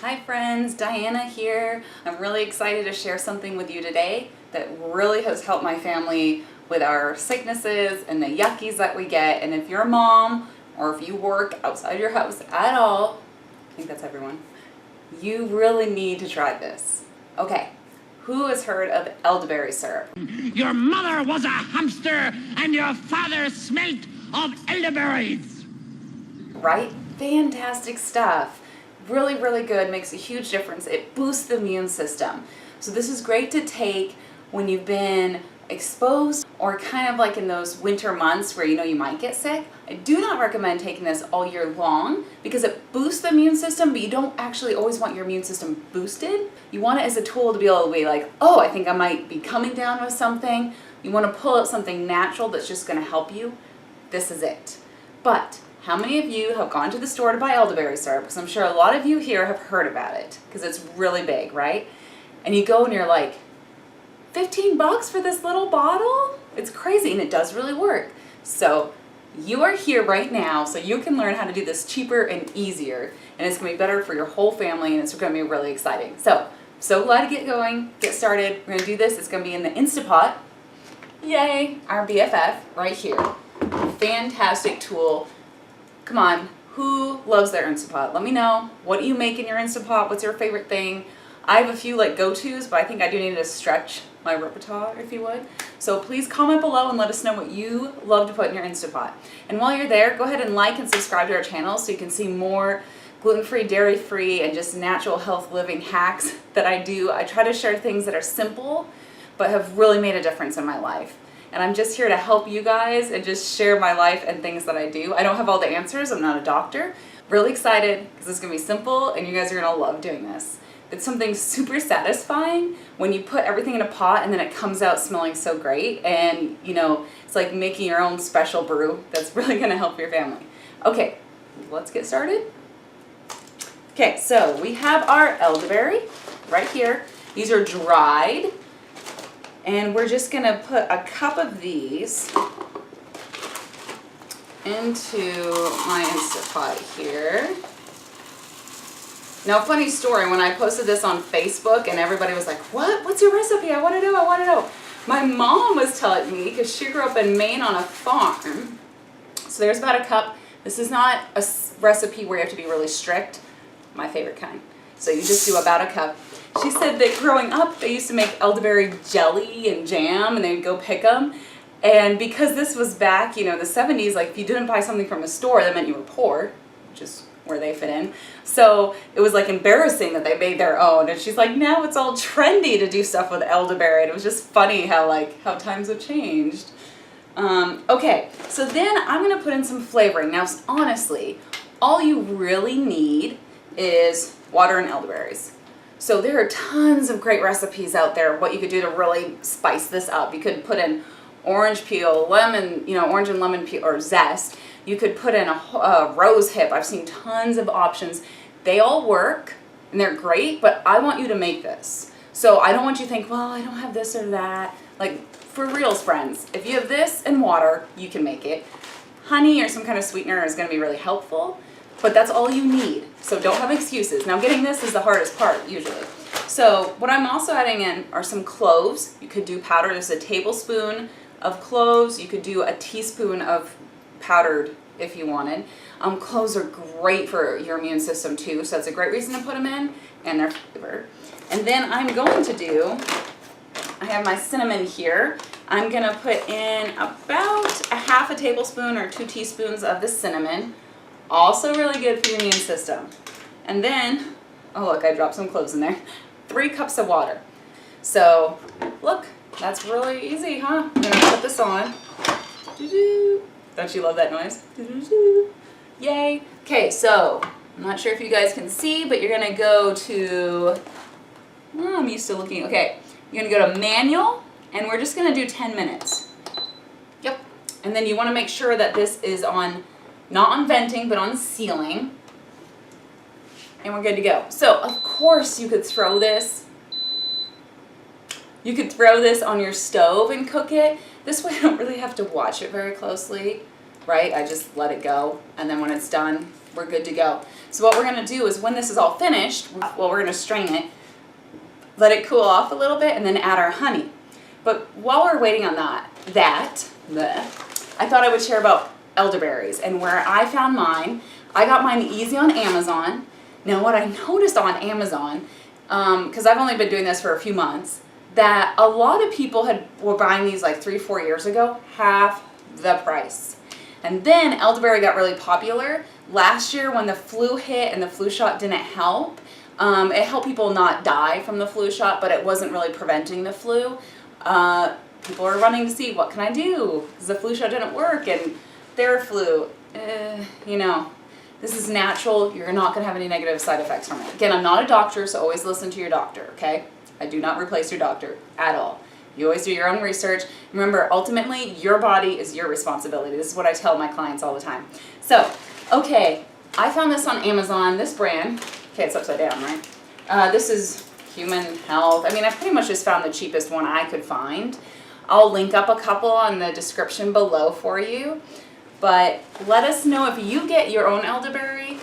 Hi friends, Diana here. I'm really excited to share something with you today that really has helped my family with our sicknesses and the yuckies that we get. And if you're a mom or if you work outside your house at all, I think that's everyone, you really need to try this. Okay, who has heard of elderberry syrup? Your mother was a hamster and your father smelt of elderberries. Right? Fantastic stuff. Really, really good, makes a huge difference. It boosts the immune system. So this is great to take when you've been exposed or kind of like in those winter months where you might get sick. I do not recommend taking this all year long because it boosts the immune system, but you don't actually always want your immune system boosted. You want it as a tool to be able to be like, oh, I think I might be coming down with something. You want to pull out something natural that's just going to help you. This is it. But how many of you have gone to the store to buy elderberry syrup? Because I'm sure a lot of you here have heard about it because it's really big, right? And you go and you're like, 15 bucks for this little bottle? It's crazy, and it does really work. So you are here right now so you can learn how to do this cheaper and easier, and it's going to be better for your whole family, and it's going to be really exciting. So glad to get going, get started. We're going to do this. It's going to be in the Instapot. Yay, our BFF right here. Fantastic tool. Come on, who loves their Instapot? Let me know. What do you make in your Instapot? What's your favorite thing? I have a few like go-tos, but I think I do need to stretch my repertoire, if you would. So please comment below and let us know what you love to put in your Instapot. And while you're there, go ahead and like and subscribe to our channel so you can see more gluten-free, dairy-free, and just natural health living hacks that I do. I try to share things that are simple, but have really made a difference in my life. And I'm just here to help you guys and just share my life and things that I do. I don't have all the answers. I'm not a doctor. Really excited because it's going to be simple and you guys are going to love doing this. It's something super satisfying when you put everything in a pot and then it comes out smelling so great. And, it's like making your own special brew that's really going to help your family. Okay, let's get started. Okay, so we have our elderberry right here. These are dried. And we're just going to put a cup of these into my Instapot here. Now, funny story, when I posted this on Facebook and everybody was like, what? What's your recipe? I want to know, I want to know. My mom was telling me, because she grew up in Maine on a farm. So there's about a cup. This is not a recipe where you have to be really strict. My favorite kind. So you just do about a cup. She said that growing up, they used to make elderberry jelly and jam, and they'd go pick them. And because this was back, the 70s, like if you didn't buy something from a store, that meant you were poor, which is where they fit in. So it was like embarrassing that they made their own. And she's like, now it's all trendy to do stuff with elderberry. And it was just funny how times have changed. Okay, so then I'm going to put in some flavoring. Now, honestly, all you really need is water and elderberries. So there are tons of great recipes out there what you could do to really spice this up. You could put in orange peel, lemon, orange and lemon peel or zest. You could put in a rose hip. I've seen tons of options. They all work and they're great, but I want you to make this. So I don't want you to think, well, I don't have this or that. Like for reals, friends, if you have this and water, you can make it. Honey or some kind of sweetener is going to be really helpful. But that's all you need, so don't have excuses. Now getting this is the hardest part usually. So what I'm also adding in are some cloves. You could do powder. There's a tablespoon of cloves. You could do a teaspoon of powdered if you wanted. Cloves are great for your immune system too, so that's a great reason to put them in, and their flavor. And then I'm going to do, I have my cinnamon here. I'm going to put in about a half a tablespoon or 2 teaspoons of the cinnamon. Also really good for your immune system. And then, oh look, I dropped some cloves in there. 3 cups of water. So, look, that's really easy, huh? I'm gonna put this on. Don't you love that noise? Yay. Okay, so, I'm not sure if you guys can see, but you're gonna go to, oh, I'm used to looking, okay. You're gonna go to Manuel, and we're just gonna do 10 minutes. Yep. And then you wanna make sure that this is on not on venting, but on sealing. And we're good to go. So, of course, you could throw this. You could throw this on your stove and cook it. This way I don't really have to watch it very closely, right? I just let it go. And then when it's done, we're good to go. So what we're going to do is when this is all finished, well, we're going to strain it, let it cool off a little bit, and then add our honey. But while we're waiting on that, I thought I would share about elderberries and where I found mine. I got mine easy on Amazon. Now what I noticed on Amazon, because I've only been doing this for a few months, that a lot of people were buying these like 3-4 years ago, half the price. And then elderberry got really popular last year when the flu hit and the flu shot didn't help. It helped people not die from the flu shot, but it wasn't really preventing the flu. People are running to see, what can I do? Because the flu shot didn't work and their flu, you know, this is natural. You're not going to have any negative side effects from it. Again, I'm not a doctor, so always listen to your doctor, okay? I do not replace your doctor at all. You always do your own research. Remember, ultimately, your body is your responsibility. This is what I tell my clients all the time. So, okay, I found this on Amazon, this brand. Okay, it's upside down, right? This is Human Health. I mean, I pretty much just found the cheapest one I could find. I'll link up a couple on the description below for you. But let us know if you get your own elderberry.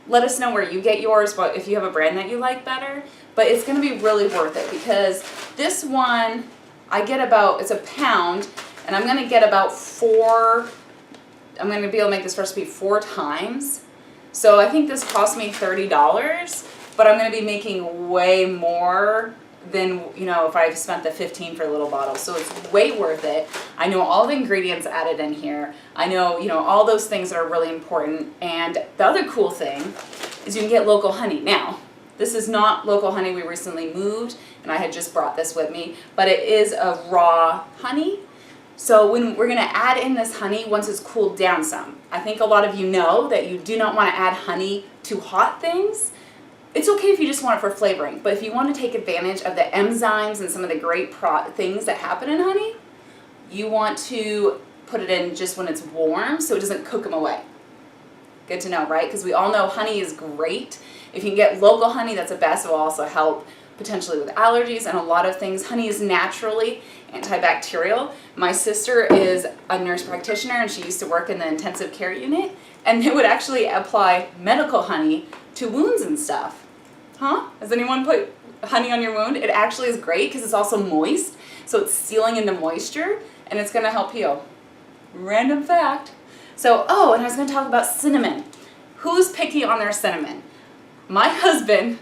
Let us know where you get yours, but if you have a brand that you like better. But it's going to be really worth it because this one, I get about, it's a pound, and I'm going to get about 4, I'm going to be able to make this recipe 4 times. So I think this cost me $30, but I'm going to be making way more than, you know, if I spent the $15 for a little bottle. So it's way worth it. I know all the ingredients added in here. I know, you know, all those things that are really important. And the other cool thing is you can get local honey. Now, this is not local honey. We recently moved, and I had just brought this with me, but it is a raw honey. So when we're going to add in this honey once it's cooled down some, I think a lot of you know that you do not want to add honey to hot things. It's okay if you just want it for flavoring, but if you want to take advantage of the enzymes and some of the great things that happen in honey, you want to put it in just when it's warm so it doesn't cook them away. Good to know, right? Because we all know honey is great. If you can get local honey, that's the best. It will also help potentially with allergies and a lot of things. Honey is naturally antibacterial. My sister is a nurse practitioner and she used to work in the intensive care unit, and they would actually apply medical honey to wounds and stuff. Huh? Has anyone put honey on your wound? It actually is great because it's also moist, so it's sealing into moisture and it's going to help heal. Random fact. So, oh, and I was going to talk about cinnamon. Who's picky on their cinnamon? My husband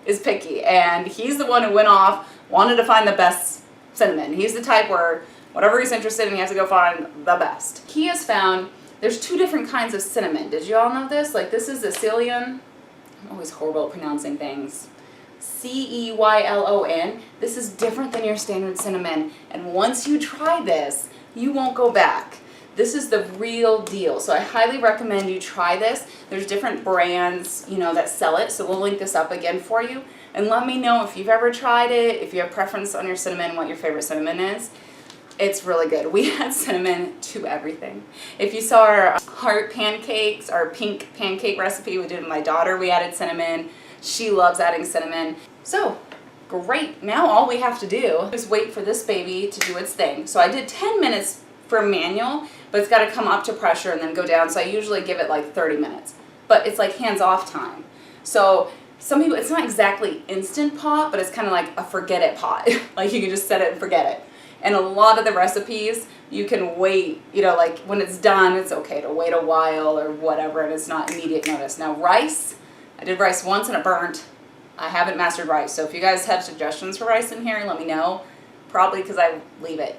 is picky, and he's the one who went off, wanted to find the best cinnamon. He's the type where whatever he's interested in, he has to go find the best. He has found there's 2 different kinds of cinnamon. Did you all know this? Like, this is the Ceylon. I'm always horrible at pronouncing things. Ceylon. This is different than your standard cinnamon, and once you try this, you won't go back. This is the real deal. So I highly recommend you try this. There's different brands, you know, that sell it. So we'll link this up again for you. And let me know if you've ever tried it, if you have preference on your cinnamon, what your favorite cinnamon is. It's really good. We add cinnamon to everything. If you saw our heart pancakes, our pink pancake recipe we did with my daughter, we added cinnamon. She loves adding cinnamon. So, great. Now all we have to do is wait for this baby to do its thing. So I did 10 minutes for manual, but it's got to come up to pressure and then go down. So I usually give it like 30 minutes. But it's like hands-off time. So some people, it's not exactly instant pot, but it's kind of like a forget it pot. Like you can just set it and forget it. And a lot of the recipes, you can wait, you know, like when it's done, it's okay to wait a while or whatever, and it's not immediate notice. Now rice, I did rice once and it burnt. I haven't mastered rice. So if you guys have suggestions for rice in here, let me know. Probably because I leave it.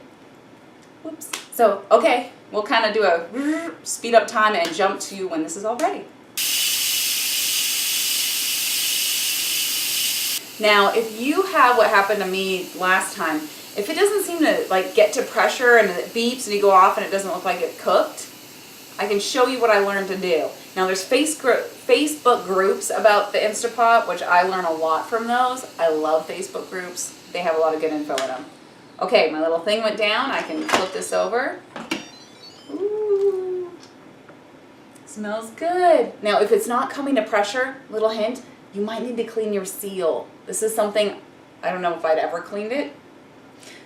Whoops. So, okay, we'll kind of do a speed up time and jump to when this is all ready. Now, if you have what happened to me last time, if it doesn't seem to like get to pressure and it beeps and you go off and it doesn't look like it cooked, I can show you what I learned to do. Now there's Facebook groups about the Instapot, which I learn a lot from those. I love Facebook groups. They have a lot of good info in them. Okay, my little thing went down. I can flip this over. Ooh, smells good. Now if it's not coming to pressure, little hint, you might need to clean your seal. This is something, I don't know if I'd ever cleaned it.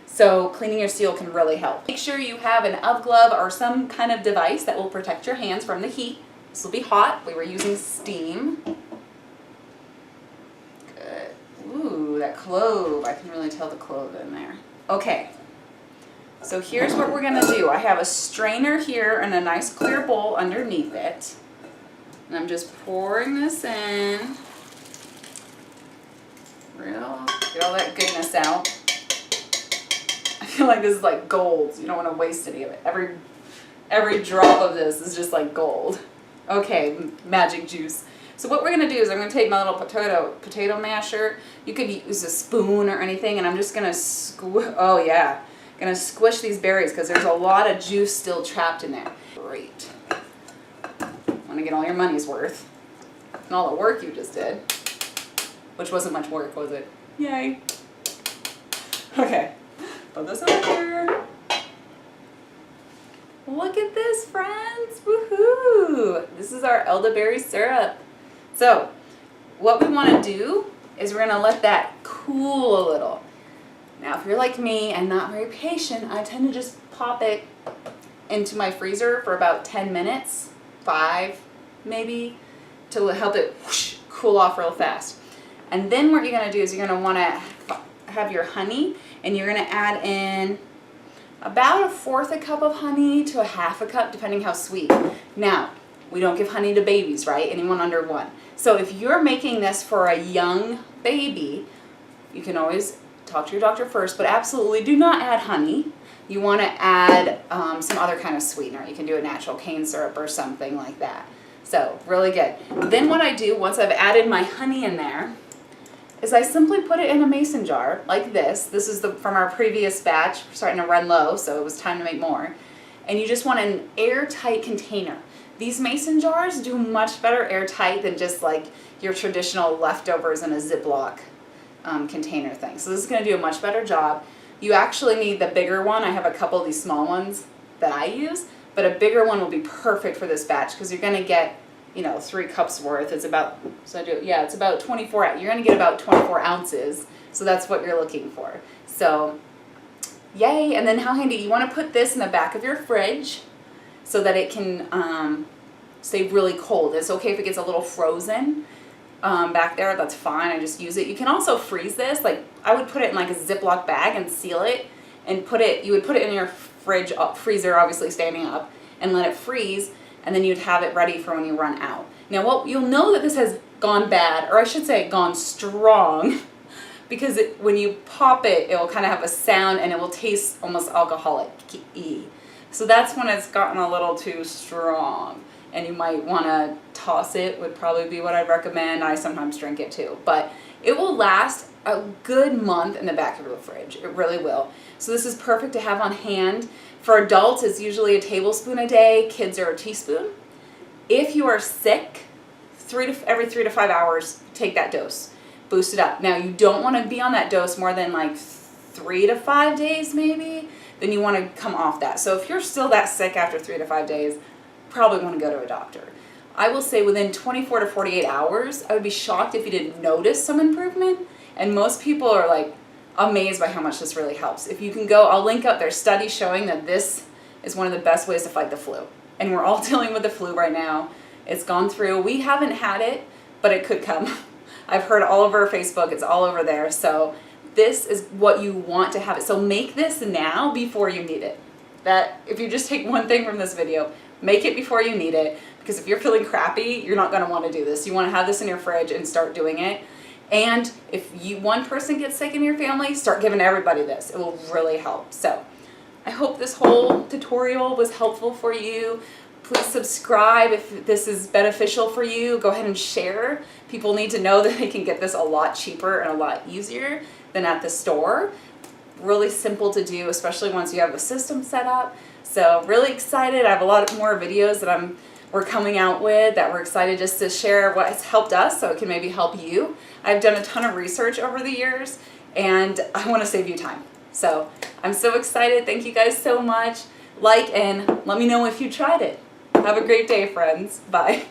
So cleaning your seal can really help. Make sure you have an UV glove or some kind of device that will protect your hands from the heat. This will be hot. We were using steam. Good. Ooh, that clove. I can really tell the clove in there. Okay. So here's what we're going to do. I have a strainer here and a nice clear bowl underneath it. And I'm just pouring this in. Get all that goodness out. I feel like this is like gold. You don't want to waste any of it. Every drop of this is just like gold. Okay, magic juice. So what we're going to do is I'm going to take my little potato masher. You could use a spoon or anything, and I'm just going to squish these berries because there's a lot of juice still trapped in there. Great. Want to get all your money's worth and all the work you just did, which wasn't much work, was it? Yay. Okay, put this over here. Look at this, friends. Woohoo! This is our elderberry syrup. So what we want to do is we're going to let that cool a little. Now, if you're like me and not very patient, I tend to just pop it into my freezer for about 10 minutes, 5 maybe, to help it whoosh, cool off real fast. And then what you're going to do is you're going to want to have your honey, and you're going to add in about 1/4 cup of honey to 1/2 cup, depending how sweet. Now, we don't give honey to babies, right? Anyone under 1. So if you're making this for a young baby, you can always talk to your doctor first, but absolutely do not add honey. You want to add some other kind of sweetener. You can do a natural cane syrup or something like that. So really good. Then what I do, once I've added my honey in there, is I simply put it in a mason jar like this. This is from our previous batch. We're starting to run low, so it was time to make more. And you just want an airtight container. These mason jars do much better airtight than just like your traditional leftovers in a Ziploc container thing. So this is going to do a much better job. You actually need the bigger one. I have a couple of these small ones that I use, but a bigger one will be perfect for this batch because you're going to get, 3 cups worth. It's about, it's about 24, you're going to get about 24 ounces. So that's what you're looking for. So yay. And then how handy, you want to put this in the back of your fridge so that it can stay really cold. It's okay if it gets a little frozen back there, that's fine. I just use it. You can also freeze this. Like I would put it in like a Ziploc bag and seal it and you would put it in your freezer, obviously standing up, and let it freeze, and then you'd have it ready for when you run out. Now you'll know that this has gone bad, or I should say gone strong, because when you pop it, it will kind of have a sound and it will taste almost alcoholic-y. So that's when it's gotten a little too strong. And you might want to toss it, would probably be what I'd recommend. I sometimes drink it too. But it will last a good month in the back of the fridge. It really will. So this is perfect to have on hand. For adults, it's usually a tablespoon a day. Kids are a teaspoon. If you are sick, every 3 to 5 hours, take that dose. Boost it up. Now, you don't want to be on that dose more than like 3 to 5 days maybe. Then you want to come off that. So if you're still that sick after 3 to 5 days, probably want to go to a doctor. I will say within 24 to 48 hours, I would be shocked if you didn't notice some improvement. And most people are like amazed by how much this really helps. If you can go, I'll link up, there's studies showing that this is one of the best ways to fight the flu. And we're all dealing with the flu right now. It's gone through. We haven't had it, but it could come. I've heard all over Facebook, it's all over there. So this is what you want to have it. So make this now before you need it. That if you just take one thing from this video, make it before you need it, because if you're feeling crappy, you're not going to want to do this. You want to have this in your fridge and start doing it. And if one person gets sick in your family, start giving everybody this. It will really help. So I hope this whole tutorial was helpful for you. Please subscribe if this is beneficial for you. Go ahead and share. People need to know that they can get this a lot cheaper and a lot easier than at the store. Really simple to do, especially once you have a system set up. So really excited. I have a lot more videos that we're coming out with that we're excited just to share what has helped us so it can maybe help you. I've done a ton of research over the years and I want to save you time. So I'm so excited. Thank you guys so much. Like and let me know if you tried it. Have a great day, friends. Bye.